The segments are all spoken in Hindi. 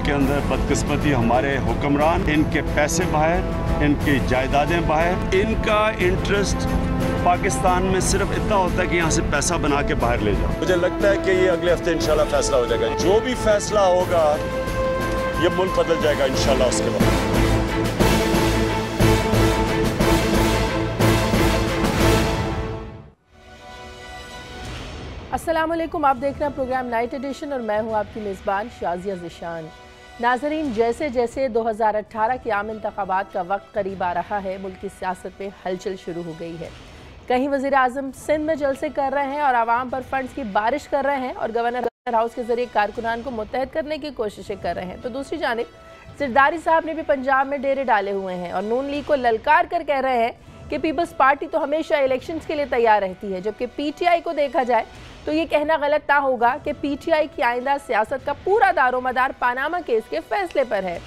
के अंदर बदकिस्मती हमारे हुक्मरान, इनके पैसे बाहर, इनकी जायदादें बाहर, इनका इंटरेस्ट पाकिस्तान में सिर्फ इतना होता है कि यहाँ से पैसा बना के बाहर ले जाओ। मुझे लगता है कि ये अगले हफ्ते इंशाल्लाह फैसला हो जाएगा। जो भी फैसला होगा ये मुल्क बदल जाएगा इंशाल्लाह उसके बाद। अस्सलाम वालेकुम, आप देख रहे हैं प्रोग्राम नाइट एडिशन और मैं हूं आपकी मेज़बान शाजिया ज़िशान। नाजरीन, जैसे जैसे 2018 के आम इंतखाबात का वक्त करीब आ रहा है, मुल्क की सियासत में हलचल शुरू हो गई है। कहीं वज़ीर आज़म सिंध में जलसे कर रहे हैं और आवाम पर फंड्स की बारिश कर रहे हैं और गवर्नर हाउस के जरिए कारकुनान को मुत्तहद करने की कोशिशें कर रहे हैं, तो दूसरी जानिब ज़रदारी साहब ने भी पंजाब में डेरे डाले हुए हैं और नून लीग को ललकार कर कह रहे हैं कि पीपल्स पार्टी तो हमेशा इलेक्शंस के लिए तैयार रहती है, जबकि पीटीआई को देखा जाए तो ये कहना गलत ना होगा कि पीटीआई की आइंदा सियासत का पूरा दारोमदार पानामा केस के फैसले पर है।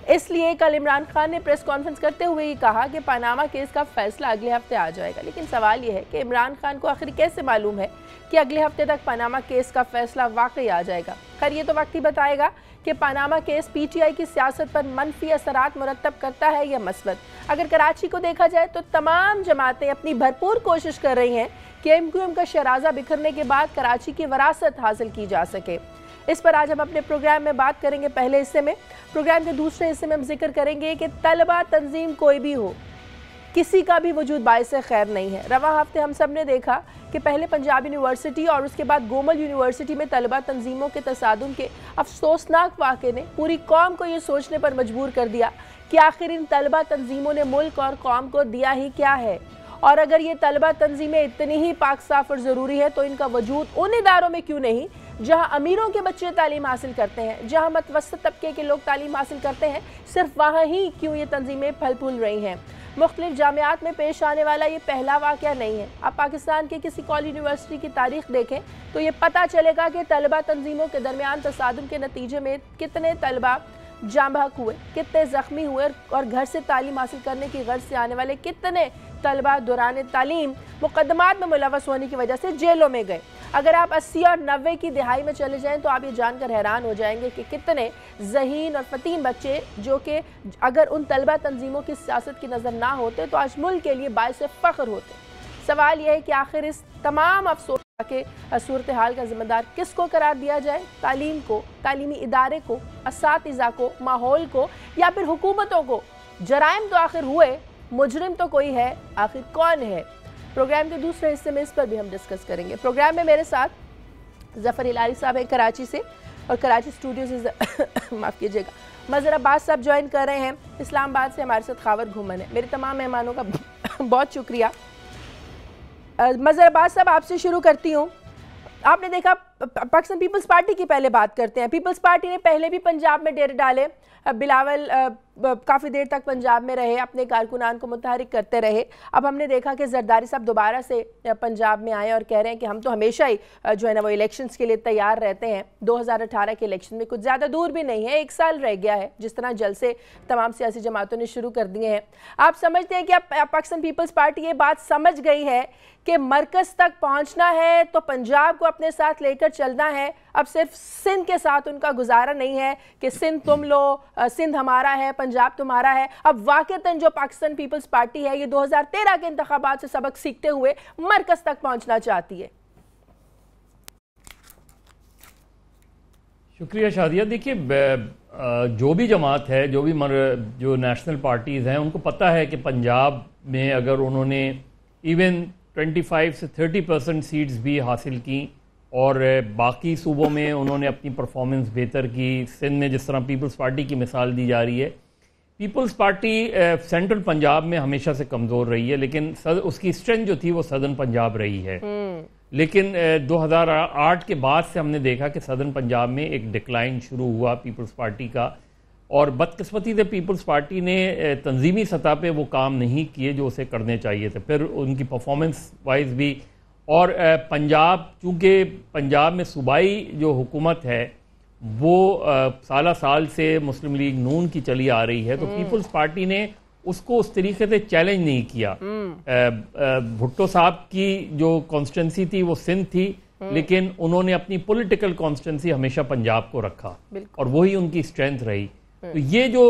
इसलिए कल इमरान खान ने प्रेस कॉन्फ्रेंस करते हुए ये कहा कि पानामा केस का फैसला अगले हफ्ते आ जाएगा। लेकिन सवाल ये है कि इमरान खान को आखिर कैसे मालूम है कि अगले हफ्ते तक पानामा केस का फैसला वाकई आ जाएगा। खैर, ये तो वक्त ही बताएगा कि पानामा केस पीटीआई की सियासत पर मनफी असरात मुरतब करता है या मस्बत। अगर कराची को देखा जाए तो तमाम जमातें अपनी भरपूर कोशिश कर रही हैं कि एमक्यूएम का शराजा बिखरने के बाद कराची की वरासत हासिल की जा सके। इस पर आज हम अपने प्रोग्राम में बात करेंगे। पहले हिस्से में, प्रोग्राम के दूसरे हिस्से में हम जिक्र करेंगे कि तलबा तंजीम कोई भी हो, किसी का भी वजूद बाइसे खैर नहीं है। रवां हफ्ते हम सब ने देखा कि पहले पंजाब यूनिवर्सिटी और उसके बाद गोमल यूनिवर्सिटी में तलबा तंजीमों के तसादुम के अफसोसनाक वाक़े ने पूरी कौम को ये सोचने पर मजबूर कर दिया कि आखिर इन तलबा तंजीमों ने मुल्क और कौम को दिया ही क्या है, और अगर ये तलबा तंजीमें इतनी ही पाक साफ और ज़रूरी है तो इनका वजूद उन इदारों में क्यों नहीं जहाँ अमीरों के बच्चे तालीम हासिल करते हैं, जहाँ मतवसत तबके के लोग तालीम हासिल करते हैं, सिर्फ वहाँ ही क्यों ये तंजीमें फल फूल रही हैं। मुख्तलिफ जामियात में पेश आने वाला ये पहला वाक़या नहीं है। आप पाकिस्तान के किसी कॉलेज यूनिवर्सिटी की तारीख देखें तो ये पता चलेगा कि तलबा तंजीमों के दरमियान तसादुम के नतीजे में कितने तलबा जाँ बहक हुए, कितने ज़ख्मी हुए और घर से तालीम हासिल करने की गर्ज से आने वाले कितने तलबा दौरान तालीम मुकदमात में मुलव्वस होने की वजह से जेलों में गए। अगर आप 80 और 90 की दिहाई में चले जाएं तो आप ये जानकर हैरान हो जाएंगे कि कितने ज़हीन और फतीन बच्चे जो कि अगर उन तलबा तंजीमों की सियासत की नज़र ना होते तो आज मुल्क के लिए बाइस फ़ख्र होते। सवाल यह है कि आखिर इस तमाम अफसोस के सूरत हाल का जिम्मेदार किसको करार दिया जाए? तालीम को, तालीमी इदारे को, असातिज़ा को, माहौल को, या फिर हुकूमतों को? जराइम तो आखिर हुए, मुजरिम तो कोई है, आखिर कौन है? प्रोग्राम के दूसरे हिस्से में इस पर भी हम डिस्कस करेंगे। प्रोग्राम में मेरे साथ ज़फ़र इलारी साहब हैं कराची से, और कराची स्टूडियो से माफ़ कीजिएगा मज़हर अब्बास साहब ज्वाइन कर रहे हैं। इस्लामाबाद से हमारे साथ खावर घुमन है। मेरे तमाम मेहमानों का बहुत शुक्रिया। मज़हर अब्बास साहब, आपसे शुरू करती हूँ। आपने देखा, पाकिस्तान पीपल्स पार्टी की पहले बात करते हैं। पीपल्स पार्टी ने पहले भी पंजाब में डेरे डाले। बिलावल काफ़ी देर तक पंजाब में रहे, अपने कारकुनान को मुतहरिक करते रहे। अब हमने देखा कि जरदारी साहब दोबारा से पंजाब में आए और कह रहे हैं कि हम तो हमेशा ही जो है ना वो इलेक्शंस के लिए तैयार रहते हैं। 2018 के इलेक्शन में कुछ ज़्यादा दूर भी नहीं है, 1 साल रह गया है। जिस तरह जलसे तमाम सियासी जमातों ने शुरू कर दिए हैं, आप समझते हैं कि अब पाकिस्तान पीपल्स पार्टी ये बात समझ गई है कि मरकज़ तक पहुँचना है तो पंजाब को अपने साथ लेकर चलना है। अब सिर्फ सिंध के साथ उनका गुजारा नहीं है कि सिंध तुम लो, सिंध हमारा है, पंजाब तुम्हारा है। अब वाकईतन जो पाकिस्तान पीपल्स पार्टी है ये 2013 के इंतखाबात से सबक सीखते हुए मरकज़ तक पहुंचना चाहती है। शुक्रिया शादिया। देखिए, जो भी जमात है, जो नेशनल पार्टीज़ हैं, उनको पता है कि पंजाब में अगर उन्होंने इवन 25 से 30% सीट्स भी हासिल की और बाकी सूबों में उन्होंने अपनी परफॉर्मेंस बेहतर की, सिंध में जिस तरह पीपल्स पार्टी की मिसाल दी जा रही है, पीपल्स पार्टी सेंट्रल पंजाब में हमेशा से कमज़ोर रही है, लेकिन उसकी स्ट्रेंथ जो थी वो सदर्न पंजाब रही है। लेकिन 2008 के बाद से हमने देखा कि सदर्न पंजाब में एक डिक्लाइन शुरू हुआ पीपल्स पार्टी का, और बदकिस्मती से पीपल्स पार्टी ने तंजीमी सतह पे वो काम नहीं किए जो उसे करने चाहिए थे। फिर उनकी परफॉर्मेंस वाइज भी, और पंजाब, चूँकि पंजाब में सूबाई जो हुकूमत है वो साला साल से मुस्लिम लीग नून की चली आ रही है, तो पीपल्स पार्टी ने उसको उस तरीके से चैलेंज नहीं किया। भुट्टो साहब की जो कॉन्स्टिट्यूंसी थी वो सिंध थी, लेकिन उन्होंने अपनी पॉलिटिकल कॉन्स्टेंसी हमेशा पंजाब को रखा और वही उनकी स्ट्रेंथ रही। तो ये जो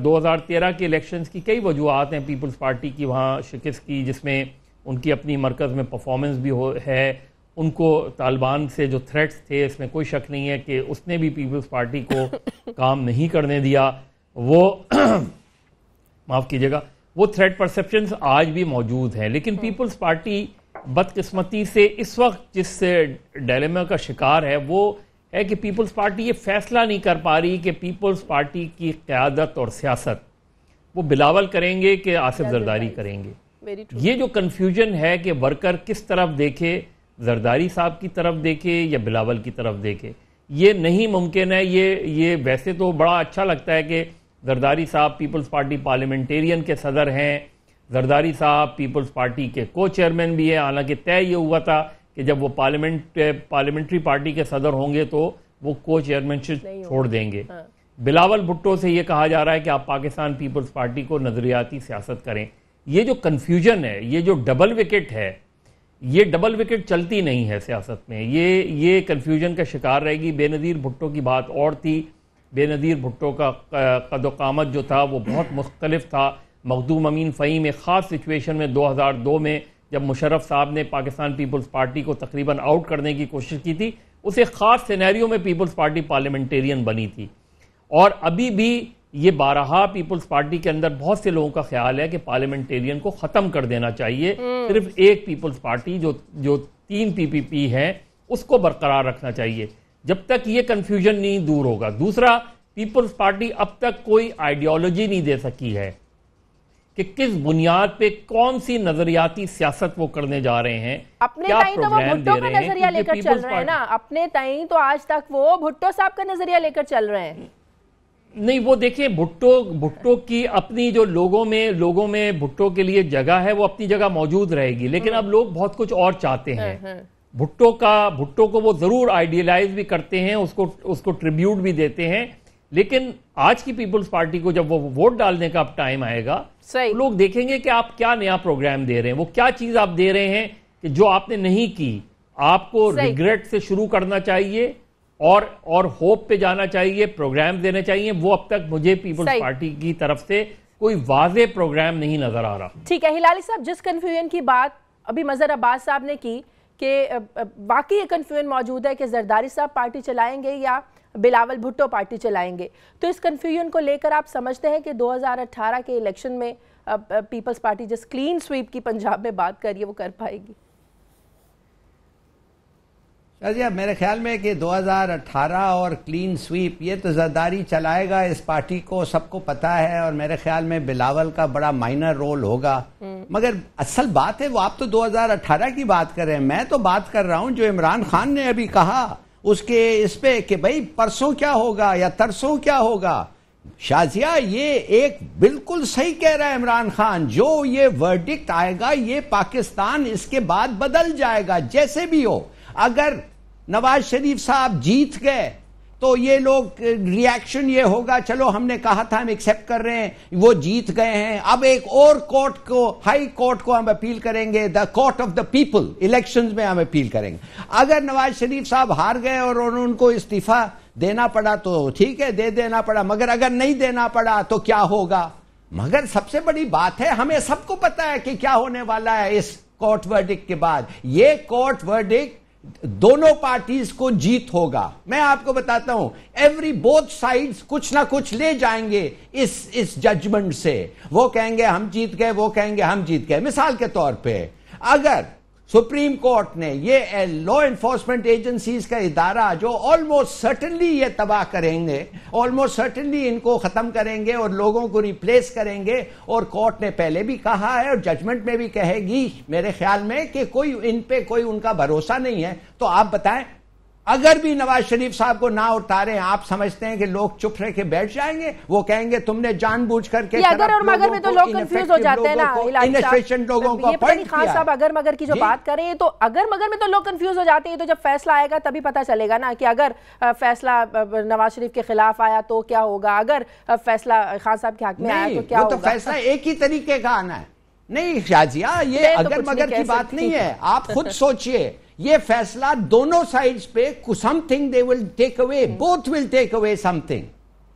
2013 के इलेक्शंस की कई वजूहत हैं पीपल्स पार्टी की वहाँ शिकस्त की, जिसमें उनकी अपनी मरकज़ में परफॉर्मेंस भी है, उनको तालिबान से जो थ्रेट्स थे इसमें कोई शक नहीं है कि उसने भी पीपल्स पार्टी को काम नहीं करने दिया। वो माफ़ कीजिएगा, वो थ्रेट परसेप्शंस आज भी मौजूद हैं। लेकिन पीपल्स पार्टी बदकिस्मती से इस वक्त जिस डायलेमा का शिकार है वो है कि पीपल्स पार्टी ये फैसला नहीं कर पा रही कि पीपल्स पार्टी की क़यादत और सियासत वो बिलावल करेंगे कि आसिफ जरदारी करेंगे। ये जो कन्फ्यूजन है कि वर्कर किस तरफ देखे, जरदारी साहब की तरफ देखे या बिलावल की तरफ देखे, ये नहीं मुमकिन है। ये वैसे तो बड़ा अच्छा लगता है कि जरदारी साहब पीपल्स पार्टी पार्लियामेंटेरियन के सदर हैं, जरदारी साहब पीपल्स पार्टी के को चेयरमैन भी हैं। हालांकि तय ये हुआ था कि जब वो पार्लियामेंट्री पार्टी के सदर होंगे तो वो को चेयरमैनशिप छोड़ देंगे। बिलावल भुट्टो से ये कहा जा रहा है कि आप पाकिस्तान पीपल्स पार्टी को नजरियाती सियासत करें। ये जो कन्फ्यूजन है, ये जो डबल विकेट है, ये डबल विकेट चलती नहीं है सियासत में। ये कन्फ्यूजन का शिकार रहेगी। बेनज़ीर भुट्टो की बात और थी। बेनज़ीर भुट्टो का कद-ओ-क़ामत जो था वो बहुत मुख्तलिफ था। मखदूम अमीन फ़हीम एक ख़ास सिचुएशन में 2002 में जब मुशर्रफ साहब ने पाकिस्तान पीपल्स पार्टी को तकरीबन आउट करने की कोशिश की थी, उस एक ख़ास सिनेरियो में पीपल्स पार्टी पार्लियामेंटेरियन बनी थी। और अभी भी ये बारहा पीपल्स पार्टी के अंदर बहुत से लोगों का ख्याल है कि पार्लियामेंटेरियन को ख़त्म कर देना चाहिए। सिर्फ एक पीपल्स पार्टी जो 3 PPP है उसको बरकरार रखना चाहिए जब तक ये कन्फ्यूजन नहीं दूर होगा। दूसरा, पीपल्स पार्टी अब तक कोई आइडियोलॉजी नहीं दे सकी है कि किस बुनियाद पे कौन सी नजरियाती सियासत वो करने जा रहे हैं। अपने ताई तो वो भुट्टो का नजरिया लेकर चल रहे हैं ना, अपने ताई तो आज तक वो भुट्टो साहब का नजरिया लेकर चल रहे हैं। नहीं, वो देखिए भुट्टो की अपनी जो लोगों में भुट्टो के लिए जगह है वो अपनी जगह मौजूद रहेगी, लेकिन अब लोग बहुत कुछ और चाहते हैं। भुट्टो को वो जरूर आइडियलाइज भी करते हैं, उसको ट्रिब्यूट भी देते हैं, लेकिन आज की पीपल्स पार्टी को जब वो वोट डालने का अब टाइम आएगा तो लोग देखेंगे कि आप क्या नया प्रोग्राम दे रहे हैं, वो क्या चीज आप दे रहे हैं कि जो आपने नहीं की। आपको रिग्रेट से शुरू करना चाहिए और होप पे जाना चाहिए, प्रोग्राम देने चाहिए। वो अब तक मुझे पीपल्स पार्टी की तरफ से कोई वाज़े प्रोग्राम नहीं नजर आ रहा। ठीक है हिलाली साहब, जिस कन्फ्यूजन की बात अभी मजहर अब्बास साहब ने की कि वाकई ये कन्फ्यूजन मौजूद है कि जरदारी साहब पार्टी चलाएंगे या बिलावल भुट्टो पार्टी चलाएंगे, तो इस कन्फ्यूजन को लेकर आप समझते हैं कि 2018 के इलेक्शन में पीपल्स पार्टी जिस क्लीन स्वीप की पंजाब में बात कर रही है वो कर पाएगी? शाजिया, मेरे ख्याल में कि 2018 और क्लीन स्वीप ये तो जरदारी चलाएगा, इस पार्टी को सबको पता है, और मेरे ख्याल में बिलावल का बड़ा माइनर रोल होगा। मगर असल बात है वो आप तो 2018 की बात कर रहे हैं, मैं तो बात कर रहा हूं जो इमरान खान ने अभी कहा उसके इस पे कि भाई परसों क्या होगा या तरसों क्या होगा। शाजिया, ये एक बिल्कुल सही कह रहा है इमरान खान, जो ये वर्डिक्ट आएगा ये पाकिस्तान इसके बाद बदल जाएगा जैसे भी हो। अगर नवाज शरीफ साहब जीत गए तो ये लोग रिएक्शन ये होगा, चलो हमने कहा था हम एक्सेप्ट कर रहे हैं, वो जीत गए हैं, अब एक और कोर्ट को, हाई कोर्ट को हम अपील करेंगे, the court of the people, elections में हम अपील करेंगे। अगर नवाज शरीफ साहब हार गए और उनको इस्तीफा देना पड़ा तो ठीक है, दे देना पड़ा, मगर अगर नहीं देना पड़ा तो क्या होगा। मगर सबसे बड़ी बात है, हमें सबको पता है कि क्या होने वाला है इस कोर्ट वर्डिक्ट के बाद। ये कोर्ट वर्डिक्ट दोनों पार्टीज को जीत होगा। मैं आपको बताता हूं, बोथ साइड्स कुछ ना कुछ ले जाएंगे इस जजमेंट से। वो कहेंगे हम जीत गए, वो कहेंगे हम जीत गए। मिसाल के तौर पे अगर सुप्रीम कोर्ट ने ये लॉ एनफोर्समेंट एजेंसीज का इदारा जो ऑलमोस्ट सर्टेनली ये तबाह करेंगे, ऑलमोस्ट सर्टेनली इनको खत्म करेंगे और लोगों को रिप्लेस करेंगे, और कोर्ट ने पहले भी कहा है और जजमेंट में भी कहेगी मेरे ख्याल में कि कोई इन पे कोई उनका भरोसा नहीं है, तो आप बताएं अगर भी नवाज शरीफ साहब को ना उतारें, आप समझते हैं कि लोग चुप रह के बैठ जाएंगे? वो कहेंगे तुमने जानबूझ करके अगर और मगर में तो लोग कंफ्यूज हो जाते हैं ना लोगों को अपॉइंट खान साहब अगर मगर की जो बात करें तो अगर मगर में तो लोग कंफ्यूज हो जाते हैं। तो जब फैसला आएगा तभी पता चलेगा ना कि अगर फैसला नवाज शरीफ के खिलाफ आया तो क्या होगा, अगर फैसला खान साहब के हक में आया तो क्या होगा। तो फैसला एक ही तरीके का आना है। नहीं शाजिया, ये अगर मगर की बात नहीं है। आप खुद सोचिए, ये फैसला दोनों साइड्स पे something they will take away, both will take away something.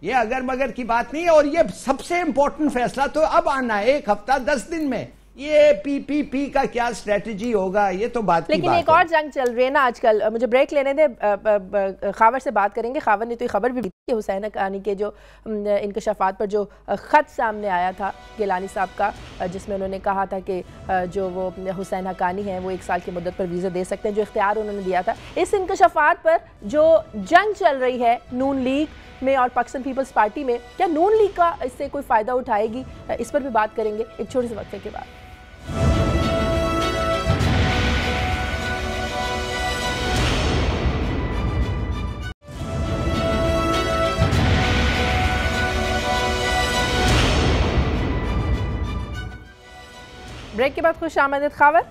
ये अगर मगर की बात नहीं है। और ये सबसे इंपॉर्टेंट फैसला तो अब आना है, 1 हफ्ता 10 दिन में। ये पीपीपी का क्या स्ट्रेटजी होगा, ये तो बात लेकिन की बात एक और जंग चल रही है ना आजकल। मुझे ब्रेक लेने दे, खावर से बात करेंगे। खावर ने तो ये खबर भी दी कि हुसैन हक्कानी के जो इंकशाफात पर जो ख़त सामने आया था गिलानी साहब का, जिसमें उन्होंने कहा था कि जो वो हुसैन हक्कानी हैं वो 1 साल की मुद्दत पर वीज़ा दे सकते हैं, जो इख्तियार उन्होंने दिया था। इस इंकशाफात पर जो जंग चल रही है नून लीग में और पाकिस्तान पीपल्स पार्टी में, क्या नून लीग का इससे कोई फ़ायदा उठाएगी, इस पर भी बात करेंगे एक छोटे से वक्फे के बाद। ब्रेक के बाद खुश आमदीद। खावर,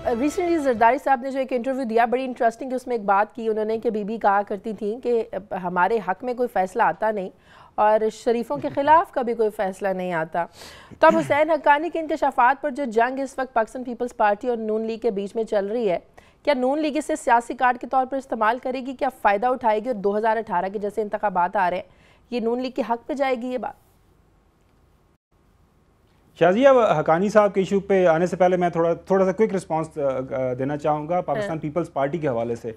रिसेंटली जरदारी साहब ने जो एक इंटरव्यू दिया बड़ी इंटरेस्टिंग, उसमें एक बात की उन्होंने कि बीबी कहा करती थी कि हमारे हक में कोई फ़ैसला आता नहीं और शरीफों के ख़िलाफ़ कभी कोई फ़ैसला नहीं आता। तो अब हुसैन हक्कानी के इंकशाफात पर जो जंग इस वक्त पाकिस्तान पीपल्स पार्टी और नून लीग के बीच में चल रही है, क्या नून लीग इसे सियासी कार्ड के तौर पर इस्तेमाल करेगी, क्या फ़ायदा उठाएगी? और 2018 के जैसे इंतखाबात आ रहे हैं, ये नून लीग के हक पे जाएगी ये बात? शाजिया, हक्कानी साहब के इशू पे आने से पहले मैं थोड़ा सा क्विक रिस्पांस देना चाहूँगा पाकिस्तान पीपल्स पार्टी के हवाले से।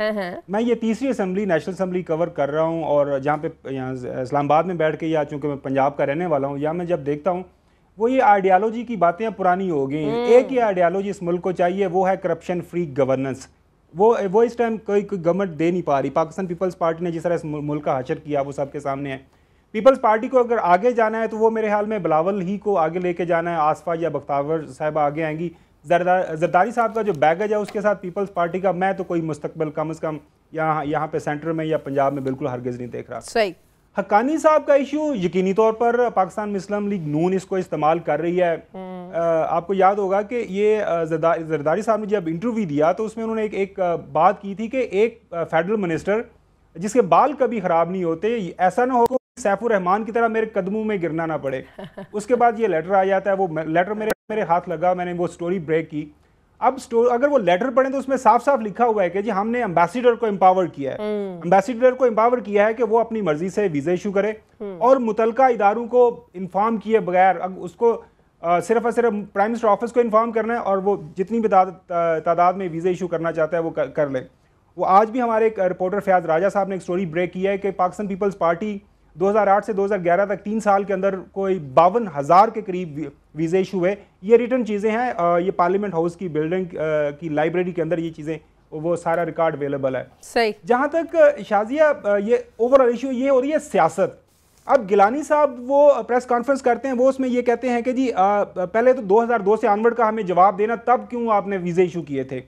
मैं ये तीसरी असम्बली, नेशनल असम्बली कवर कर रहा हूँ और जहाँ पे यहाँ इस्लामाबाद में बैठ के, या चूँकि मैं पंजाब का रहने वाला हूँ, या मैं जब देखता हूँ वो ये आइडियालॉजी की बातें पुरानी हो गई। एक ही आइडियालॉजी इस मुल्क को चाहिए, वो है करप्शन फ्री गवर्नेंस। वो इस टाइम कोई गवर्नमेंट दे नहीं पा रही। पाकिस्तान पीपल्स पार्टी ने जिस तरह इस मुल्क का हशर किया वो सबके सामने है। पीपल्स पार्टी को अगर आगे जाना है तो वो मेरे ख्याल में बिलावल ही को आगे लेके जाना है, आसफा या बख्तावर साहब आगे आएंगी। जरदारी साहब का जो बैगेज है उसके साथ पीपल्स पार्टी का मैं तो कोई मुस्तकबिल कम से कम यहाँ पे सेंटर में या पंजाब में बिल्कुल हरगिज़ नहीं देख रहा। सही। हक्कानी साहब का इशू यकीनी तौर पर पाकिस्तान मुस्लिम लीग नून इसको इस्तेमाल कर रही है। आपको याद होगा कि ये जरदारी साहब ने जब इंटरव्यू दिया तो उसमें उन्होंने एक बात की थी कि एक फेडरल मिनिस्टर जिसके बाल कभी ख़राब नहीं होते, ऐसा ना हो सैफुर रहमान की तरह मेरे कदमों में गिरना ना पड़े। उसके बाद ये लेटर आ जाता है, वो लेटर मेरे हाथ लगा, मैंने वो स्टोरी ब्रेक की। अब अगर वो लेटर पढ़ें तो उसमें साफ साफ लिखा हुआ है कि जी हमने एम्बेसडर को एम्पावर किया है, एम्बेसडर को एम्पावर किया है कि वो अपनी मर्जी से वीज़ा इशू करे और मुतलका इदारों को इन्फॉर्म किए बगैर उसको सिर्फ और सिर्फ प्राइम मिनिस्टर ऑफिस को इन्फॉर्म करना है और वो जितनी भी तादाद में वीज़ा इशू करना चाहता है वो कर ले। वो आज भी हमारे एक रिपोर्टर फयाज राजा साहब ने एक स्टोरी ब्रेक की है कि पाकिस्तान पीपल्स पार्टी 2008 से 2011 तक 3 साल के अंदर कोई 52,000 के करीब वीज़े इशू हुए। ये रिटर्न चीज़ें हैं, ये पार्लियामेंट हाउस की बिल्डिंग की लाइब्रेरी के अंदर ये चीज़ें, वो सारा रिकॉर्ड अवेलेबल है। सही। जहाँ तक शाजिया ये ओवरऑल इशू ये हो रही है सियासत। अब गिलानी साहब वो प्रेस कॉन्फ्रेंस करते हैं, वो उसमें ये कहते हैं कि जी पहले तो 2002 से ऑनवर्ड का हमें जवाब देना, तब क्यों आपने वीज़े इशू किए थे।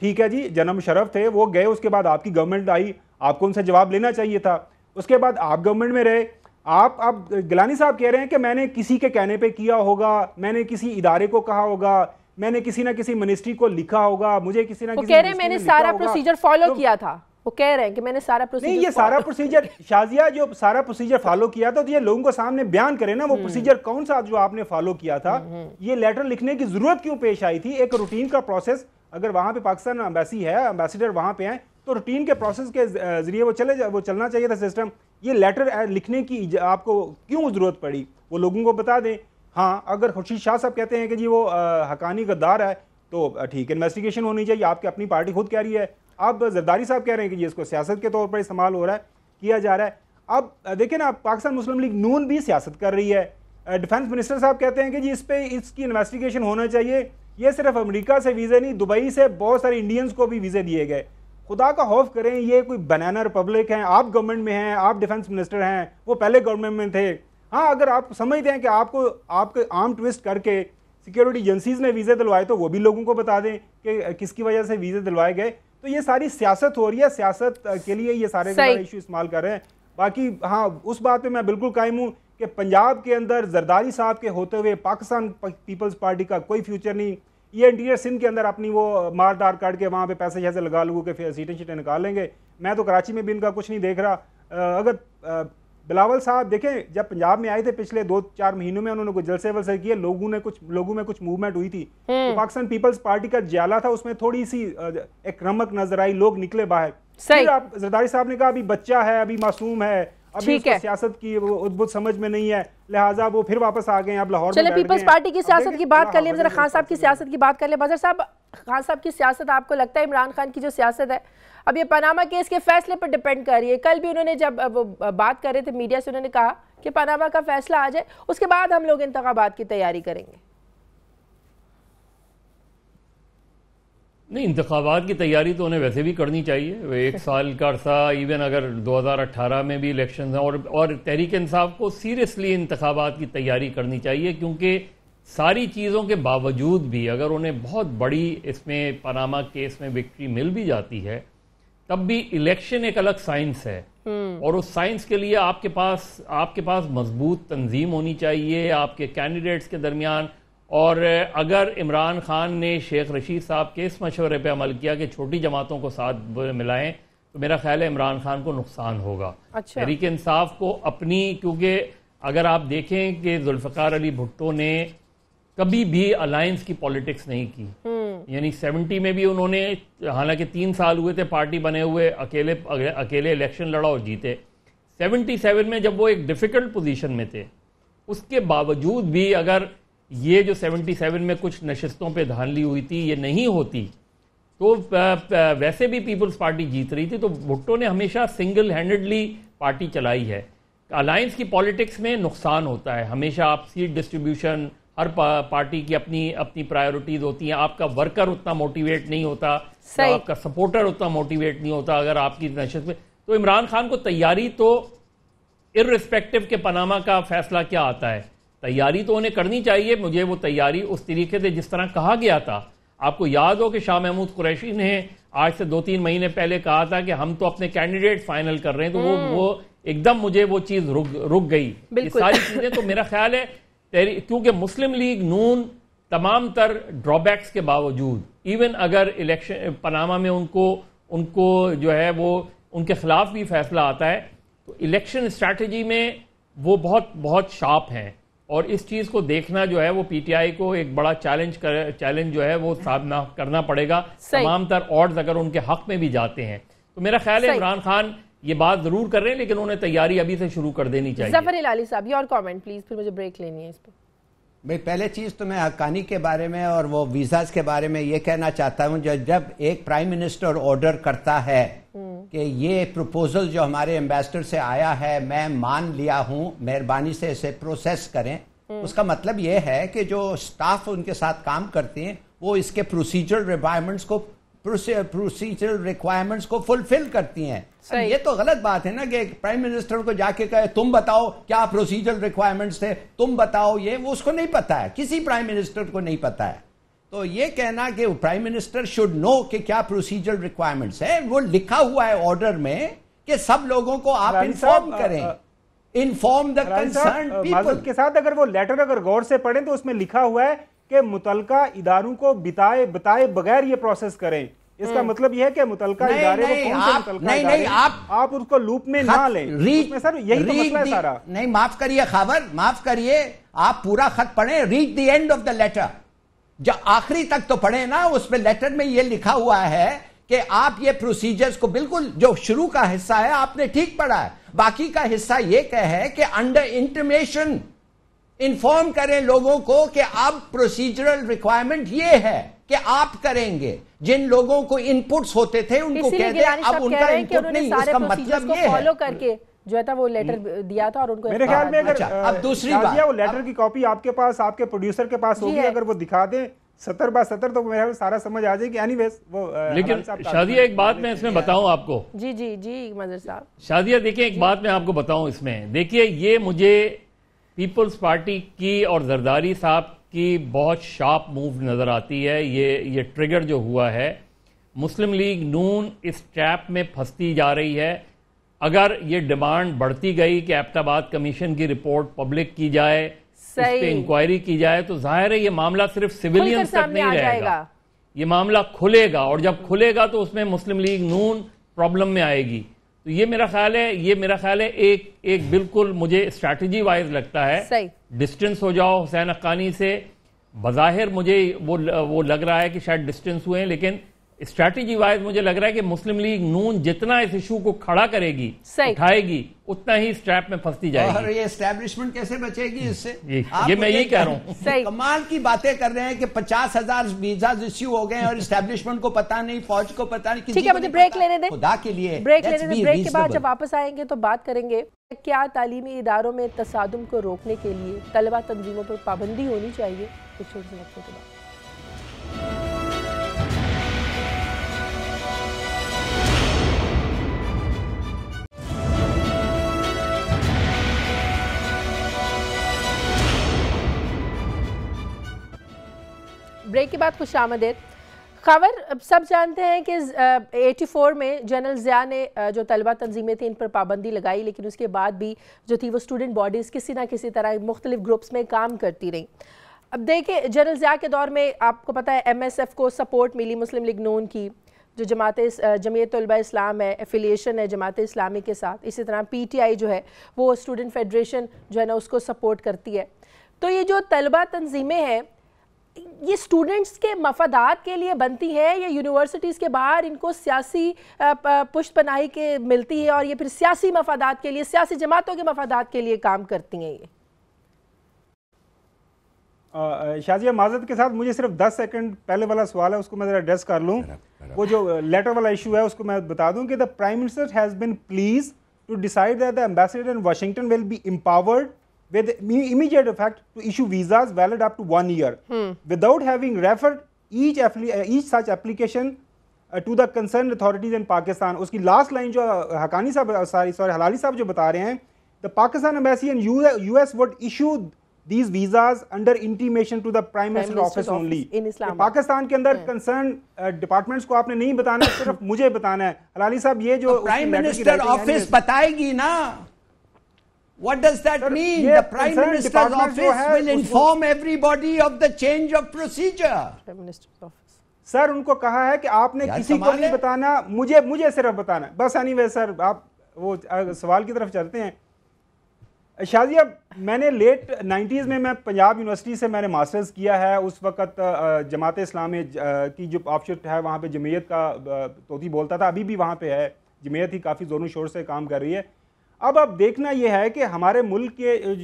ठीक है जी, जनाब मुशर्रफ थे, वो गए, उसके बाद आपकी गवर्नमेंट आई, आपको उनसे जवाब लेना चाहिए था। उसके बाद आप गवर्नमेंट में रहे, आप अब गिलानी साहब कह रहे हैं कि मैंने किसी के कहने पे किया होगा, मैंने किसी इदारे को कहा होगा, मैंने किसी ना किसी मिनिस्ट्री को लिखा होगा, मुझे किसी ना किसी कह रहे हैं मैंने सारा प्रोसीजर फॉलो किया था। वो कह रहे हैं कि मैंने सारा प्रोसीजर नहीं, ये सारा प्रोसीजर शाजिया जो सारा प्रोसीजर फॉलो किया था तो ये लोगों को सामने बयान करें ना, वो प्रोसीजर कौन सा जो आपने फॉलो किया था। ये लेटर लिखने की जरूरत क्यों पेश आई थी? एक रूटीन का प्रोसेस, अगर वहां पे पाकिस्तान एम्बेसी है, एम्बेसडर वहां पे हैं, तो रूटीन के प्रोसेस के जरिए वो चलना चाहिए था सिस्टम। ये लेटर लिखने की आपको क्यों जरूरत पड़ी? वो लोगों को बता दें। हाँ, अगर खुर्शीद शाह साहब कहते हैं कि जी वो हक्कानी गद्दार है तो ठीक है, इन्वेस्टिगेशन होनी चाहिए, आपकी अपनी पार्टी खुद कह रही है। अब जरदारी साहब कह रहे हैं कि जी इसको सियासत के तौर पर इस्तेमाल हो रहा है, किया जा रहा है। अब देखिए ना, पाकिस्तान मुस्लिम लीग नून भी सियासत कर रही है। डिफेंस मिनिस्टर साहब कहते हैं कि जी इस पे इसकी इन्वेस्टिगेशन होना चाहिए। ये सिर्फ अमेरिका से वीज़े नहीं, दुबई से बहुत सारे इंडियंस को भी वीज़े दिए गए। खुदा का खौफ करें, ये कोई बनाना रिपब्लिक है, आप गवर्नमेंट में हैं, आप डिफेंस मिनिस्टर हैं, वो पहले गवर्नमेंट में थे। हाँ, अगर आप समझते हैं कि आपके आर्म ट्विस्ट करके सिक्योरिटी एजेंसीज ने वीज़े दिलवाए तो वो भी लोगों को बता दें कि किसकी वजह से वीज़े दिलवाए गए। तो ये सारी सियासत हो रही है, सियासत के लिए ये सारे इशू इस्तेमाल कर रहे हैं। बाकी हाँ, उस बात पे मैं बिल्कुल कायम हूँ कि पंजाब के अंदर जरदारी साहब के होते हुए पाकिस्तान पीपल्स पार्टी का कोई फ्यूचर नहीं। ये इंटीरियर सिंध के अंदर अपनी वो मारदार काट के वहाँ पे पैसे शैसे लगा लोगों के फिर सीटें निकाल लेंगे। मैं तो कराची में भी इनका कुछ नहीं देख रहा। अगर बिलावल साहब देखें, जब पंजाब में आए थे पिछले 2-4 महीनों में, उन्होंने कुछ जलसे वलसे किए, लोगों में कुछ मूवमेंट हुई थी, तो पाकिस्तान पीपल्स पार्टी का ज्याला था, उसमें थोड़ी सी एक रमक नजर आई, लोग निकले बाहर। फिर आप जरदारी साहब ने कहा अभी बच्चा है, अभी मासूम है, अभी उसको सियासत की उद्भुत समझ में नहीं है, लिहाजा वो फिर वापस आ गए, अब लाहौर में। चलिए पीपल्स पार्टी की सियासत की बात कर लिए, जरा खान साहब की सियासत की बात कर ले। बजर साहब, खान साहब की सियासत, आपको लगता है इमरान खान की जो सियासत है अब ये पनामा केस के फैसले पर डिपेंड कर रही है? कल भी उन्होंने जब वो बात कर रहे थे मीडिया से, उन्होंने कहा कि पनामा का फैसला आ जाए उसके बाद हम लोग इंतखाबात की तैयारी करेंगे। नहीं, इंतखाबात की तैयारी तो उन्हें वैसे भी करनी चाहिए। 1 साल का अरसा, इवन अगर 2018 में भी इलेक्शन है, और तहरीक इंसाफ को सीरियसली इंतखाबात की तैयारी करनी चाहिए, क्योंकि सारी चीज़ों के बावजूद भी अगर उन्हें बहुत बड़ी इसमें पनामा केस में विक्ट्री मिल भी जाती है, तब भी इलेक्शन एक अलग साइंस है, और उस साइंस के लिए आपके पास मजबूत तंजीम होनी चाहिए आपके कैंडिडेट्स के दरमियान। और अगर इमरान खान ने शेख रशीद साहब के इस मशवरे पे अमल किया कि छोटी जमातों को साथ मिलाएं, तो मेरा ख्याल है इमरान खान को नुकसान होगा। अच्छा। तहरीक इंसाफ को अपनी, क्योंकि अगर आप देखें कि जुल्फ़िकार अली भुट्टो ने कभी भी अलायंस की पॉलिटिक्स नहीं की, यानी 70 में भी उन्होंने, हालांकि 3 साल हुए थे पार्टी बने हुए, अकेले इलेक्शन लड़ा और जीते। 77 में जब वो एक डिफिकल्ट पोजीशन में थे, उसके बावजूद भी अगर ये जो 77 में कुछ नशिस्तों पे धांधली हुई थी ये नहीं होती, तो वैसे भी पीपल्स पार्टी जीत रही थी। तो भुट्टो ने हमेशा सिंगल हैंडेडली पार्टी चलाई है। अलायंस की पॉलिटिक्स में नुकसान होता है हमेशा। आप सीट डिस्ट्रीब्यूशन, हर पार्टी की अपनी प्रायोरिटीज होती हैं, आपका वर्कर उतना मोटिवेट नहीं होता, आपका सपोर्टर उतना मोटिवेट नहीं होता अगर आपकी नशिस्त में। तो इमरान खान को तैयारी तो इर्रिस्पेक्टिव के पनामा का फैसला क्या आता है, तैयारी तो उन्हें करनी चाहिए। मुझे वो तैयारी उस तरीके से जिस तरह कहा गया था, आपको याद हो कि शाह महमूद कुरैशी ने आज से 2-3 महीने पहले कहा था कि हम तो अपने कैंडिडेट फाइनल कर रहे हैं, तो वो एकदम मुझे वो चीज रुक गई। ये सारी चीजें तो मेरा ख्याल है क्योंकि मुस्लिम लीग नून तमाम तर ड्रॉबैक्स के बावजूद, इवन अगर इलेक्शन पनामा में उनको जो है वो उनके खिलाफ भी फैसला आता है, तो इलेक्शन स्ट्रैटेजी में वो बहुत शार्प हैं। और इस चीज को देखना जो है वो पीटीआई को एक बड़ा चैलेंज जो है वो सामना करना पड़ेगा। तमाम तर ऑड्स अगर उनके हक में भी जाते हैं, तो मेरा ख्याल है इमरान खान ये बात जरूर कर रहे हैं, लेकिन उन्हें तैयारी अभी से शुरू कर देनी चाहिए। ज़फ़र इलाली साहब, योर कमेंट प्लीज, फिर मुझे ब्रेक लेनी है इस पर। भाई पहले चीज तो मैं हक्कानी के बारे में और वो वीजाज के बारे में ये कहना चाहता हूं, जब एक प्राइम मिनिस्टर ऑर्डर करता है कि ये प्रपोजल जो हमारे एम्बेसडर से आया है मैं मान लिया हूं, मेहरबानी से इसे प्रोसेस करें, उसका मतलब ये है कि जो स्टाफ उनके साथ काम करते हैं वो इसके प्रोसीजरल रिक्वायरमेंट्स को फुलफिल करती हैं। ये तो गलत बात है ना कि प्राइम मिनिस्टर को जाके कहे तुम बताओ क्या प्रोसीजरल रिक्वायरमेंट्स थे, तुम बताओ, ये वो उसको नहीं पता है, किसी प्राइम मिनिस्टर को नहीं पता है। तो ये कहना कि प्राइम मिनिस्टर शुड नो कि क्या प्रोसीजरल रिक्वायरमेंट्स है, वो लिखा हुआ है ऑर्डर में कि सब लोगों को आप इन्फॉर्म करें, इन्फॉर्म द कंसर्न पीपल के साथ। अगर वो लेटर अगर गौर से पढ़ें तो उसमें लिखा हुआ है कि मुतलका इदारों को बताए बगैर ये प्रोसेस करें। इसका मतलब यह है कि मुतलका इदारे को कौन से मुतलका इदारे, आप उसको लूप में ना लें। उसमें सर यही तो मसला है सारा। नहीं, माफ करिए खबर, माफ करिए, आप पूरा खत पढ़ें, read the end of the letter, जो आखिरी तक तो पढ़े ना। उसमें लेटर में ये लिखा हुआ है कि आप ये प्रोसीजर्स को, बिल्कुल जो शुरू का हिस्सा है आपने ठीक पढ़ा है, बाकी का हिस्सा ये है कि अंडर इंटीमेशन इन्फॉर्म करें लोगों को कि अब प्रोसीजरल रिक्वायरमेंट ये है कि आप करेंगे। जिन लोगों को इनपुट्स होते थे उनको कह दें अब उनका इनपुट नहीं, उसका मतलब ये फॉलो करके जो था वो लेटर दिया था और उनको मेरे ख्याल में अगर अब दूसरी बात, वो लेटर की कॉपी आपके पास, आपके प्रोड्यूसर के पास होगी, अगर वो दिखा दें 70/70 तो मेरे सारा समझ आ जाएगी। एनीवेज वो लेकिन शादिया एक बात मैं इसमें बताऊं आपको। जी मजर साहब। शादिया देखिए एक बात मैं आपको बताऊं इसमें, देखिए ये मुझे पीपल्स पार्टी की और जरदारी साहब की बहुत शार्प मूव नजर आती है। ये ट्रिगर जो हुआ है, मुस्लिम लीग नून इस ट्रैप में फंसती जा रही है। अगर ये डिमांड बढ़ती गई कि एबटाबाद कमीशन की रिपोर्ट पब्लिक की जाए, उस पर इंक्वायरी की जाए, तो जाहिर है ये मामला सिर्फ सिविलियंस तक नहीं रहेगा, ये मामला खुलेगा, और जब खुलेगा तो उसमें मुस्लिम लीग नून प्रॉब्लम में आएगी। तो ये मेरा ख्याल है एक बिल्कुल मुझे स्ट्रैटेजी वाइज लगता है। सही डिस्टेंस हो जाओ हुसैन हक्कानी से, बज़ाहिर मुझे वो लग रहा है कि शायद डिस्टेंस हुए हैं, लेकिन स्ट्रैटेजी वाइज मुझे लग रहा है कि मुस्लिम लीग नून जितना इस इशू को खड़ा करेगी, उठाएगी, उतना ही स्ट्रैप में फंसती जाएगी। और ये एस्टैब्लिशमेंट कैसे बचेगी इससे? ये मैं यही कह रहा हूँ। कमाल की बातें कर रहे हैं कि 50,000 वीजा इश्यू हो गए और एस्टैब्लिशमेंट को पता नहीं, फौज को पता नहीं। ठीक है, मुझे ब्रेक लेने दें, खुदा के लिए ब्रेक लेने दें। ब्रेक के बाद जब वापस आएंगे तो बात करेंगे क्या तालीमी इदारों में तसादुम को रोकने के लिए तलबा तंजीमों पर पाबंदी होनी चाहिए। कुछ छोटे से वक्त के बाद ब्रेक के बाद खुश आमदेद। खबर अब सब जानते हैं कि 84 में जनरल ज़िया ने जो तलबा तंजीमें थी इन पर पाबंदी लगाई, लेकिन उसके बाद भी जो थी वो स्टूडेंट बॉडीज़ किसी ना किसी तरह मुख्तलिफ ग्रुप्स में काम करती रहीं। अब देखिए जनरल ज़िया के दौर में आपको पता है MSF को सपोर्ट मिली, मुस्लिम लीग नून की जो जमीयत उलमा इस्लाम है, एफिलिएशन है जमात इस्लामी के साथ। इसी तरह PTI जो है वो स्टूडेंट फेडरेशन जो है ना उसको सपोर्ट करती है। तो ये जो तलबा तंजीमें हैं ये स्टूडेंट्स के मफादात के लिए बनती है या यूनिवर्सिटीज़ के बाहर इनको सियासी पुष्ट पनाही के मिलती है और ये फिर सियासी मफादात के लिए, सियासी जमातों के मफादात के लिए काम करती हैं? ये शाजिया माजरत के साथ मुझे सिर्फ 10 सेकंड पहले वाला सवाल है उसको मैं जरा एड्रेस कर लूँ। वो जो लेटर वाला इशू है उसको मैं बता दूं कि the prime minister has been pleased to decide that the ambassador in Washington will be empowered with immediate effect to issue visas valid up to 1 year without having referred each such application to the concerned authorities in Pakistan. उसकी लास्ट लाइन जो हकानी साहब हलाली साहब जो बता रहे हैं, the Pakistan embassy and US would issue these visas under intimation to the Prime Minister's office only. Pakistan के अंदर कंसर्न डिपार्टमेंट्स को आपने नहीं बताना, सिर्फ मुझे बताना है। हलाली साहब ये जो प्राइम मिनिस्टर ऑफिस बताएगी ना, what does that mean? The Prime Minister's office will inform everybody of the change of procedure. Prime Minister's office. Sir उनको कहा है कि आपने किसी को नहीं बताना, मुझे सिर्फ बताना बस। एनीवे सर आप वो सवाल की तरफ चलते हैं। शाजिया मैंने लेट 90s में मैं पंजाब यूनिवर्सिटी से मैंने मास्टर्स किया है। उस वक्त जमात इस्लामी की जो ऑफशूट है वहाँ पे जमीयत का तोती बोलता था, अभी भी वहाँ पे है जमीयत ही काफ़ी ज़ोरों शोर से काम कर रही है। अब देखना यह है कि हमारे मुल्क के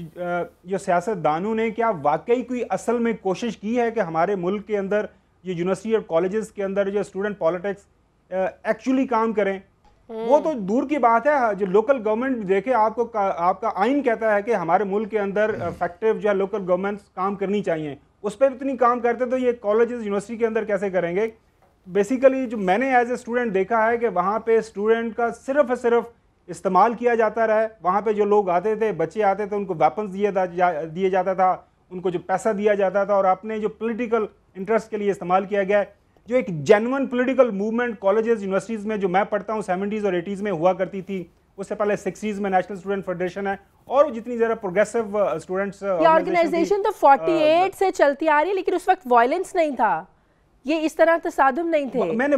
जो सियासतदानों ने क्या वाकई कोई असल में कोशिश की है कि हमारे मुल्क के अंदर ये यूनिवर्सिटी और कॉलेजेस के अंदर जो स्टूडेंट पॉलिटिक्स एक्चुअली काम करें। वो तो दूर की बात है, जो लोकल गवर्नमेंट देखे आपका आइन कहता है कि हमारे मुल्क के अंदर इफेक्टिव जो है लोकल गवर्नमेंट्स काम करनी चाहिए, उस पर इतनी काम करते तो ये कॉलेजेस यूनिवर्सिटी के अंदर कैसे करेंगे। बेसिकली जो मैंने एज ए स्टूडेंट देखा है कि वहाँ पे स्टूडेंट का सिर्फ इस्तेमाल किया जाता रहा है। वहाँ पे जो लोग आते थे, बच्चे आते थे, उनको वेपन्स दिए जाता था, उनको जो पैसा दिया जाता था और अपने जो पॉलिटिकल इंटरेस्ट के लिए इस्तेमाल किया गया है। जो एक genuine political movement colleges universities में जो मैं पढ़ता हूँ 70s और 80s में हुआ करती थी, उससे पहले 60s में नेशनल स्टूडेंट फेडरेशन है और जितनी ज़रा प्रोग्रेसिव स्टूडेंट्स ऑर्गेनाइजेशन तो 48 से चलती आ रही है, लेकिन उस वक्त वायलेंस नहीं था, ये इस तरह तसादुम नहीं थे। मैंने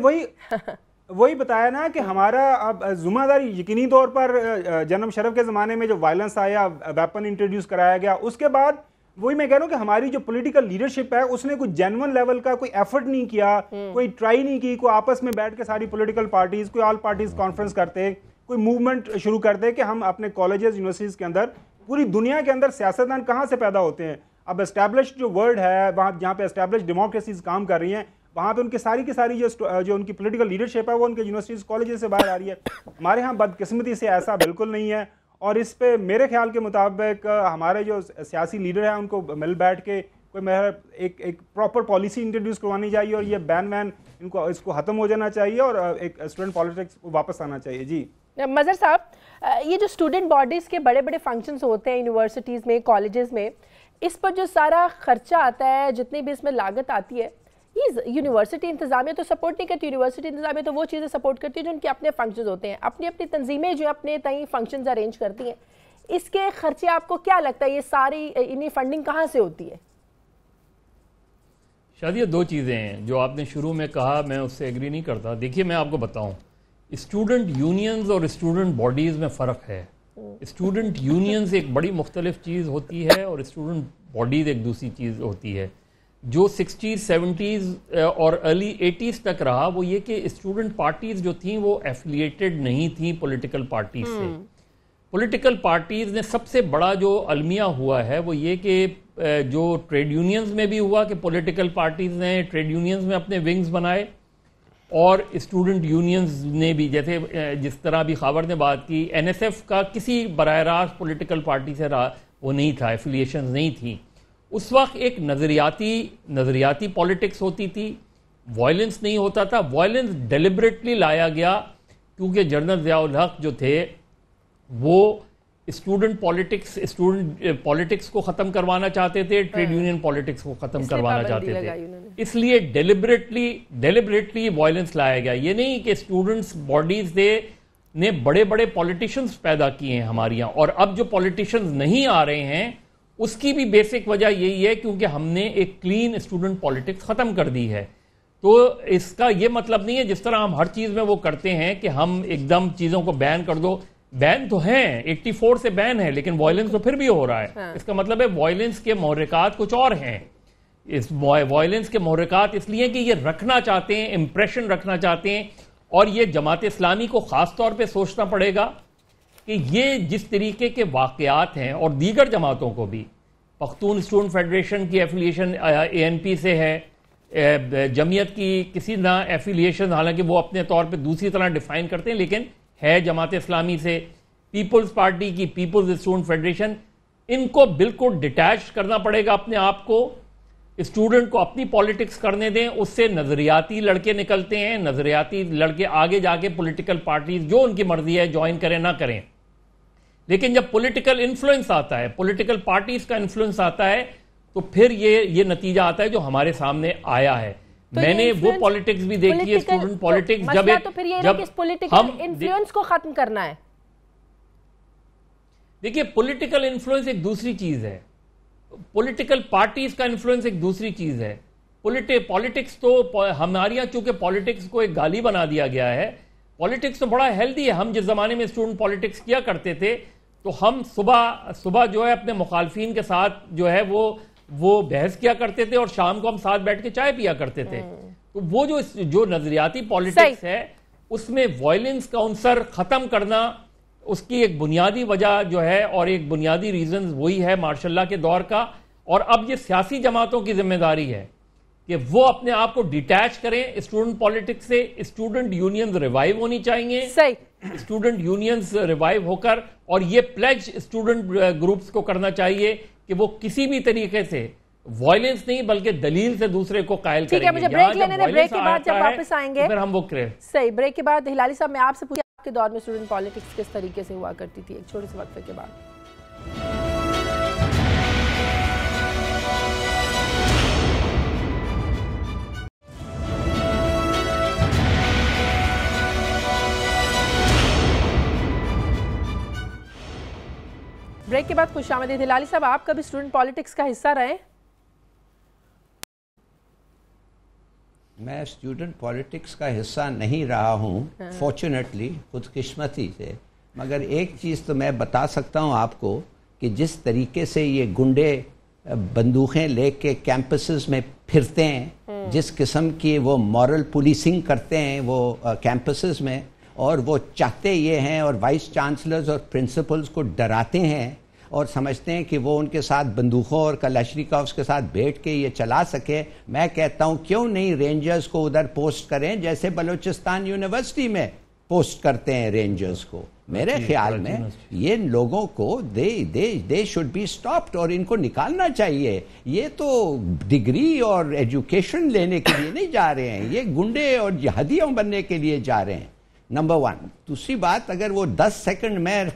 वही बताया ना कि हमारा अब जिम्मेदारी यकीनी तौर पर जन्म शरफ के ज़माने में जो वायलेंस आया, वेपन इंट्रोड्यूस कराया गया, उसके बाद वही मैं कह रहा हूँ कि हमारी जो पॉलिटिकल लीडरशिप है उसने कोई जेन्युइन लेवल का कोई एफर्ट नहीं किया, कोई ट्राई नहीं की, कोई आपस में बैठ के सारी पॉलिटिकल पार्टीज कोई ऑल पार्टीज कॉन्फ्रेंस करते, कोई मूवमेंट शुरू करते कि हम अपने कॉलेजेस यूनिवर्सिटीज के अंदर, पूरी दुनिया के अंदर सियासतदान कहाँ से पैदा होते हैं। अब एस्टैब्लिश जो वर्ल्ड है वहाँ जहाँ पे एस्टैब्लिश डेमोक्रेसीज काम कर रही हैं, वहाँ पे उनकी सारी की सारी जो उनकी पॉलिटिकल लीडरशिप है वो उनके यूनिवर्सिटीज कॉलेजेस से बाहर आ रही है। हमारे यहाँ बदकिस्मती से ऐसा बिल्कुल नहीं है और इस पे मेरे ख्याल के मुताबिक हमारे जो सियासी लीडर हैं उनको मिल बैठ के कोई मेरा एक प्रॉपर पॉलिसी इंट्रोड्यूस करवानी चाहिए और ये बैन वैन इसको ख़त्म हो जाना चाहिए और एक स्टूडेंट पॉलिटिक्स को वापस आना चाहिए। जी मज़र साहब, ये जो स्टूडेंट बॉडीज़ के बड़े बड़े फंक्शंस होते हैं यूनिवर्सिटीज़ में, कॉलेजेस में, इस पर जो सारा खर्चा आता है, जितनी भी इसमें लागत आती है, ये यूनिवर्सिटी इंतजामिया तो सपोर्ट नहीं करती। यूनिवर्सिटी इंतजामिया तो वो चीज़ें सपोर्ट करती है जो उनके अपने फंक्शंस होते हैं, अपनी अपनी तंजीमें जो अपने तय फंक्शंस अरेंज करती हैं। इसके खर्चे आपको क्या लगता है, ये सारी इन्हीं फंडिंग कहाँ से होती है? शायद ये दो चीज़ें हैं जो आपने शुरू में कहा, मैं उससे एग्री नहीं करता। देखिए मैं आपको बताऊं, स्टूडेंट यूनियंस और स्टूडेंट बॉडीज़ में फ़र्क है। स्टूडेंट यूनियंस एक बड़ी मुख्तलिफ चीज़ होती है और स्टूडेंट बॉडीज़ एक दूसरी चीज़ होती है। जो 60s 70s और अर्ली 80s तक रहा वो ये कि स्टूडेंट पार्टीज़ जो थी वो एफिलिएटेड नहीं थी पॉलिटिकल पार्टीज से। पॉलिटिकल पार्टीज़ ने सबसे बड़ा जो अलमिया हुआ है वो ये कि जो ट्रेड यूनियंस में भी हुआ कि पॉलिटिकल पार्टीज़ ने ट्रेड यूनियंस में अपने विंग्स बनाए और स्टूडेंट यूनियंस ने भी, जैसे जिस तरह भी खबर ने बात की, एनएसएफ का किसी बराह रास्त पॉलिटिकल पार्टी से वो नहीं था, एफिलिएशन नहीं थी। उस वक्त एक नज़रियाती पॉलिटिक्स होती थी, वायलेंस नहीं होता था। वायलेंस डेलिबरेटली लाया गया क्योंकि जनरल ज़ियाउल हक जो थे वो स्टूडेंट पॉलिटिक्स को ख़त्म करवाना चाहते थे, ट्रेड यूनियन पॉलिटिक्स को ख़त्म करवाना चाहते थे, इसलिए डेलिबरेटली वायलेंस लाया गया। ये नहीं कि स्टूडेंट्स बॉडीज ने बड़े बड़े पॉलिटिशियंस पैदा किए हैं हमारे यहाँ, और अब जो पॉलिटिशियंस नहीं आ रहे हैं उसकी भी बेसिक वजह यही है क्योंकि हमने एक क्लीन स्टूडेंट पॉलिटिक्स ख़त्म कर दी है। तो इसका ये मतलब नहीं है जिस तरह हम हर चीज़ में वो करते हैं कि हम एकदम चीज़ों को बैन कर दो। बैन तो हैं, 84 से बैन है, लेकिन वायलेंस तो फिर भी हो रहा है। हाँ। इसका मतलब है वायलेंस के मुहर्रिकात कुछ और हैं। इस वायलेंस के मुहर्रिकात इसलिए कि ये रखना चाहते हैं, इंप्रेशन रखना चाहते हैं, और ये जमात इस्लामी को ख़ास तौर पे सोचना पड़ेगा कि ये जिस तरीके के वाक़यात हैं, और दीगर जमातों को भी, पख्तून स्टूडेंट फेडरेशन की एफिलिएशन ANP से है, जमीयत की किसी ना एफिलिएशन, हालांकि वो अपने तौर पे दूसरी तरह डिफाइन करते हैं, लेकिन है जमात इस्लामी से, पीपल्स पार्टी की पीपल्स स्टूडेंट फेडरेशन, इनको बिल्कुल डिटैच करना पड़ेगा अपने आप को। स्टूडेंट को अपनी पॉलिटिक्स करने दें, उससे नजरियाती लड़के निकलते हैं, नजरियाती लड़के आगे जाके पॉलिटिकल पार्टीज जो उनकी मर्जी है ज्वाइन करें ना करें, लेकिन जब पॉलिटिकल इन्फ्लुएंस आता है, पॉलिटिकल पार्टीज का इन्फ्लुएंस आता है, तो फिर ये नतीजा आता है जो हमारे सामने आया है। तो मैंने वो पॉलिटिक्स भी देखी है, स्टूडेंट पॉलिटिक्स, तो फिर ये जब पॉलिटिकल इन्फ्लुएंस को खत्म करना है। देखिए, पॉलिटिकल इन्फ्लुएंस एक दूसरी चीज है, पॉलिटिकल पार्टीज का इन्फ्लुएंस एक दूसरी चीज है। पॉलिटिक्स तो हमारे यहाँ चूंकि पॉलिटिक्स को एक गाली बना दिया गया है, पॉलिटिक्स तो बड़ा हेल्दी है। हम जिस जमाने में स्टूडेंट पॉलिटिक्स किया करते थे तो हम सुबह जो है अपने मुखालफिन के साथ जो है वो बहस किया करते थे और शाम को हम साथ बैठ के चाय पिया करते थे। तो वो जो नजरियाती पॉलिटिक्स है उसमें वायलेंस का अंसर खत्म करना, उसकी एक बुनियादी वजह जो है और एक बुनियादी रीजन वही है मार्शल लॉ के दौर का। और अब ये सियासी जमातों की जिम्मेदारी है कि वो अपने आप को डिटैच करें स्टूडेंट पॉलिटिक्स से। स्टूडेंट यूनियंस रिवाइव होनी चाहिए, स्टूडेंट यूनियंस रिवाइव होकर, और ये प्लेज स्टूडेंट ग्रुप्स को करना चाहिए कि वो किसी भी तरीके से वायलेंस नहीं बल्कि दलील से दूसरे को कायल करेंगे। मुझे ब्रेक लेने दें, ब्रेक के बाद जब वापस आएंगे तो फिर हम वो करें। सही, ब्रेक के बाद हिलाली साहब मैं आपसे पूछा आपके दौर में स्टूडेंट पॉलिटिक्स किस तरीके से हुआ करती थी, एक छोटे से वक्फे के बाद। ब्रेक के बाद खुशामदीद। हिलाली साहब, आप कभी स्टूडेंट पॉलिटिक्स का हिस्सा रहे? मैं स्टूडेंट पॉलिटिक्स का हिस्सा नहीं रहा हूँ फॉर्चुनेटली, खुदकिस्मती से। मगर एक चीज़ तो मैं बता सकता हूँ आपको कि जिस तरीके से ये गुंडे बंदूकें लेके कैंपसेस में फिरते हैं, जिस किस्म की वो मॉरल पुलिसिंग करते हैं वो कैंपसेस में, और वो चाहते ये हैं और वाइस चांसलर्स और प्रिंसिपल्स को डराते हैं और समझते हैं कि वो उनके साथ बंदूकों और कलाशनिकोव्स के साथ बैठ के ये चला सके। मैं कहता हूँ क्यों नहीं रेंजर्स को उधर पोस्ट करें जैसे बलूचिस्तान यूनिवर्सिटी में पोस्ट करते हैं रेंजर्स को। मेरे ख्याल में ये लोगों को दे शुड बी स्टॉप्ड और इनको निकालना चाहिए। ये तो डिग्री और एजुकेशन लेने के लिए नहीं जा रहे हैं, ये गुंडे और जिहादियों बनने के लिए जा रहे हैं, नंबर 1। दूसरी बात, अगर वो 10 सेकंड में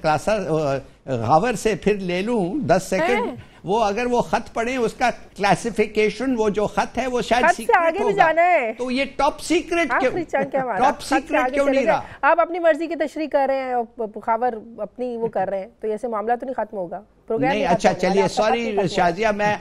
गावर से फिर ले लूं 10 सेकंड वो अगर वो खत पढ़े, उसका क्लासिफिकेशन, वो जो खत है वो शायद सीक्रेट आगे भी जाना है, तो ये टॉप सीक्रेट टॉप सीक्रेट क्यों नहीं रहा? आप अपनी मर्जी की तशरीह कर रहे हैं और खबर अपनी वो कर रहे हैं, तो ऐसे मामला तो नहीं खत्म होगा प्रोग्राम नहीं। अच्छा चलिए, सॉरी शाजिया, मैं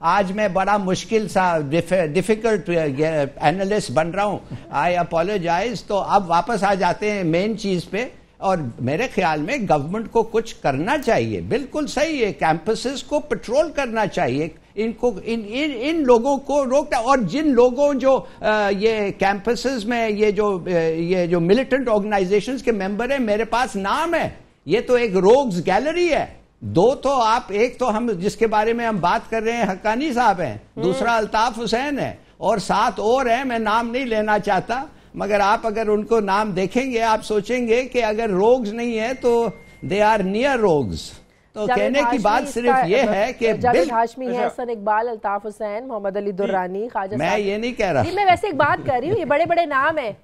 आज मैं बड़ा मुश्किल सा डिफिकल्ट एनालिस्ट बन रहा हूँ, आई अपोलोजाइज। तो अब वापस आ जाते हैं मेन चीज पे, और मेरे ख्याल में गवर्नमेंट को कुछ करना चाहिए। बिल्कुल सही है, कैंपसेस को पेट्रोल करना चाहिए, इनको इन लोगों को रोकना। और जिन लोगों जो ये कैंपसेस में ये जो मिलिटेंट ऑर्गेनाइजेशंस के मेंबर हैं, मेरे पास नाम है, ये तो एक रोग्स गैलरी है। दो तो आप, एक तो हम जिसके बारे में हम बात कर रहे हैं हक्कानी साहब हैं, दूसरा अल्ताफ हुसैन है, और 7 और हैं, मैं नाम नहीं लेना चाहता, मगर आप अगर उनको नाम देखेंगे आप सोचेंगे कि अगर रोग्स नहीं है तो दे आर नियर रोग्स। तो कहने की बात सिर्फ ये है कि जावेद हाशमी है, हसन इकबाल, अल्ताफ हुसैन, मोहम्मद अली दुर्रानी, ख्वाजा, मैं ये नहीं कह रहा, मैं वैसे एक बात कर रही हूँ, ये बड़े बड़े नाम है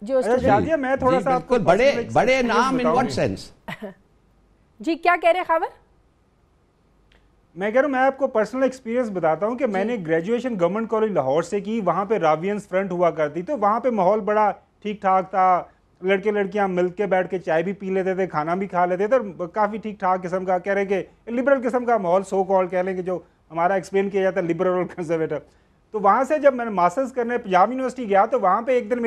जो मैं थोड़ा सा आपको बड़े नाम इन व्हाट सेंस? जी क्या कह रहे हैं खावर? मैं कह रहा हूँ, मैं आपको पर्सनल एक्सपीरियंस बताता हूँ कि मैंने ग्रेजुएशन गवर्नमेंट कॉलेज लाहौर से की, वहाँ पे रावियंस फ्रंट हुआ करती, तो वहाँ पे माहौल बड़ा ठीक ठाक था, लड़के लड़कियाँ मिल के बैठ के चाय भी पी लेते थे, खाना भी खा लेते थे, और काफ़ी ठीक ठाक किस्म का, कह रहे कि लिबरल किस्म का माहौल, सो कॉल कह लेंगे, जो हमारा एक्सप्लेन किया जाता है लिबरल और कंजर्वेटिव। तो वहाँ से जब मैंने मास्टर्स करने पंजाब यूनिवर्सिटी गया, तो वहाँ पर एक दिन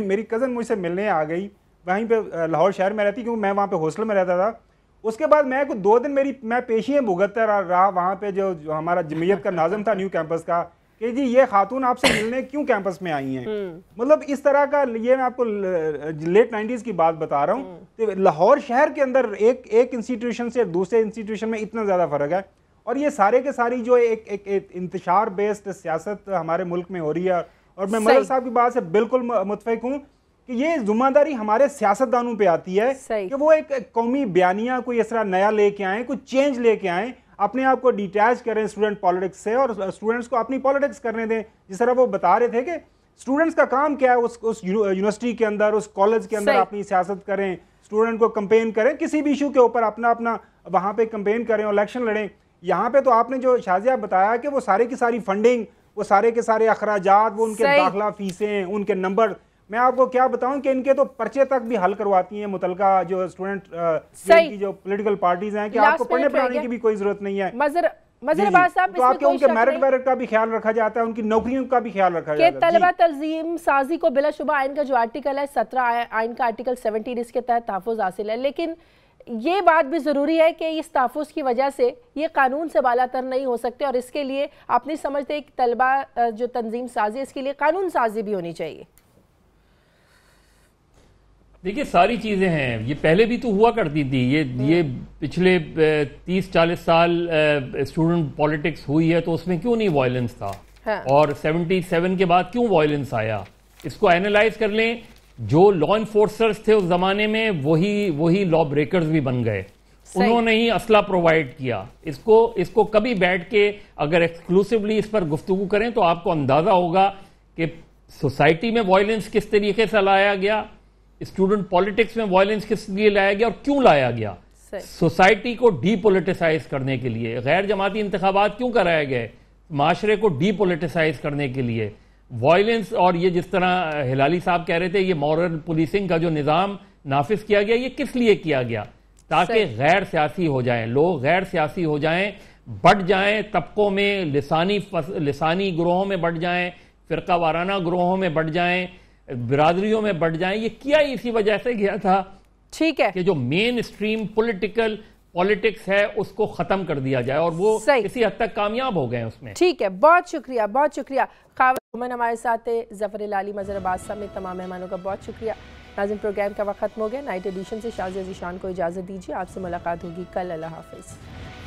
मेरी कज़न मुझसे मिलने आ गई, वहीं पर लाहौर शहर में रहती, क्योंकि मैं वहाँ पर हॉस्टल में रहता था। उसके बाद मैं कुछ 2 दिन मैं पेशियाँ भुगतता रहा वहाँ पे, जो हमारा जमीयत का नाज़िम था न्यू कैंपस का, कि जी ये खातून आपसे मिलने क्यों कैंपस में आई हैं। मतलब इस तरह का, ये मैं आपको लेट 90s की बात बता रहा हूँ। तो लाहौर शहर के अंदर एक इंस्टीट्यूशन से दूसरे इंस्टीट्यूशन में इतना ज़्यादा फ़र्क है, और ये सारे के सारी जो एक इंतशार बेस्ड सियासत हमारे मुल्क में हो रही है। और मैं मदर साहब की बात से बिल्कुल मुतफिक हूँ कि ये जिम्मेदारी हमारे सियासतदानों पे आती है कि वो एक कौमी बयानिया कोई इस तरह नया लेके आए, कुछ चेंज लेके आए, अपने आप को डिटैच करें स्टूडेंट पॉलिटिक्स से, और स्टूडेंट्स को अपनी पॉलिटिक्स करने दें। जिस तरह वो बता रहे थे कि स्टूडेंट्स का काम क्या है, उस यूनिवर्सिटी के अंदर, उस कॉलेज के अंदर अपनी सियासत करें, स्टूडेंट को कंपेन करें, किसी भी इशू के ऊपर अपना अपना वहाँ पे कंपेन करें, इलेक्शन लड़ें। यहाँ पे तो आपने जो शाजिया बताया कि वो सारे की सारी फंडिंग, वो सारे के सारे अखराजात, वो उनके दाखिला फीसें, उनके नंबर, मैं आपको क्या बताऊं कि इनके तो पर्चे तक भी हल करवाती हैं मुतलका जो स्टूडेंट की जो पॉलिटिकल पार्टीज हैं, कि आपको पढ़ने पढ़ाने की भी कोई जरूरत नहीं है। तो आपके उनके मेरिट का भी ख्याल रखा जाता है, उनकी नौकरियों का भी ख्याल रखा जाता है। तलबा तंजीम साजी को बिलाशुबा आइन का जो आर्टिकल है 17 आइन का आर्टिकल 17 इसके तहत तहफ़्फ़ुज़ हासिल है, लेकिन ये बात भी ज़रूरी है कि इस तहफ़्फ़ुज़ की वजह से ये कानून से बालातर नहीं हो सकते, और इसके लिए आप नहीं समझते कि तलबा जो तंजीम साजी, इसके लिए कानून साजी भी होनी चाहिए? देखिए सारी चीज़ें हैं, ये पहले भी तो हुआ करती थी, ये पिछले 30-40 साल स्टूडेंट पॉलिटिक्स हुई है, तो उसमें क्यों नहीं वायलेंस था? हाँ। और 77 के बाद क्यों वायलेंस आया? इसको एनालाइज कर लें। जो लॉ इन्फोर्सर्स थे उस जमाने में वही लॉ ब्रेकर्स भी बन गए, उन्होंने ही असला प्रोवाइड किया। इसको कभी बैठ के अगर एक्सक्लूसिवली इस पर गुफ्तगू करें तो आपको अंदाजा होगा कि सोसाइटी में वायलेंस किस तरीके से लाया गया, स्टूडेंट पॉलिटिक्स में वायलेंस किस लिए लाया गया और क्यों लाया गया। सोसाइटी को डीपोलिटिसाइज करने के लिए गैर जमाती इंतखाबात क्यों कराए गए, माशरे को डीपोलिटिसाइज करने के लिए। वायलेंस और ये जिस तरह हिलाली साहब कह रहे थे, ये मॉरल पुलिसिंग का जो निज़ाम नाफिज किया गया, ये किस लिए किया गया? ताकि गैर सियासी हो जाएं, लोग गैर सियासी हो जाएं, बढ़ जाएं तबकों में, लिसानी ग्रोहों में बढ़ जाएं, फिरका वाराना ग्रोहों में बढ़ जाएं, बिरादरियों में बढ़ जाएं। ये किया इसी वजह से गया था, ठीक है, कि जो मेन स्ट्रीम पॉलिटिक्स है उसको खत्म कर दिया जाए, और वो किसी हद तक कामयाब हो गए उसमें। ठीक है, बहुत शुक्रिया, बहुत शुक्रिया। हमारे साथ ज़फ़र लाली, मज़हर अब्बास समेत तमाम मेहमानों का बहुत शुक्रिया। नाज़रीन, प्रोग्राम का वक्त खत्म हो गया। नाइट एडिशन से शाज़िया ज़ीशान को इजाज़त दीजिए, आपसे मुलाकात होगी कल। अल्लाह हाफ़िज़।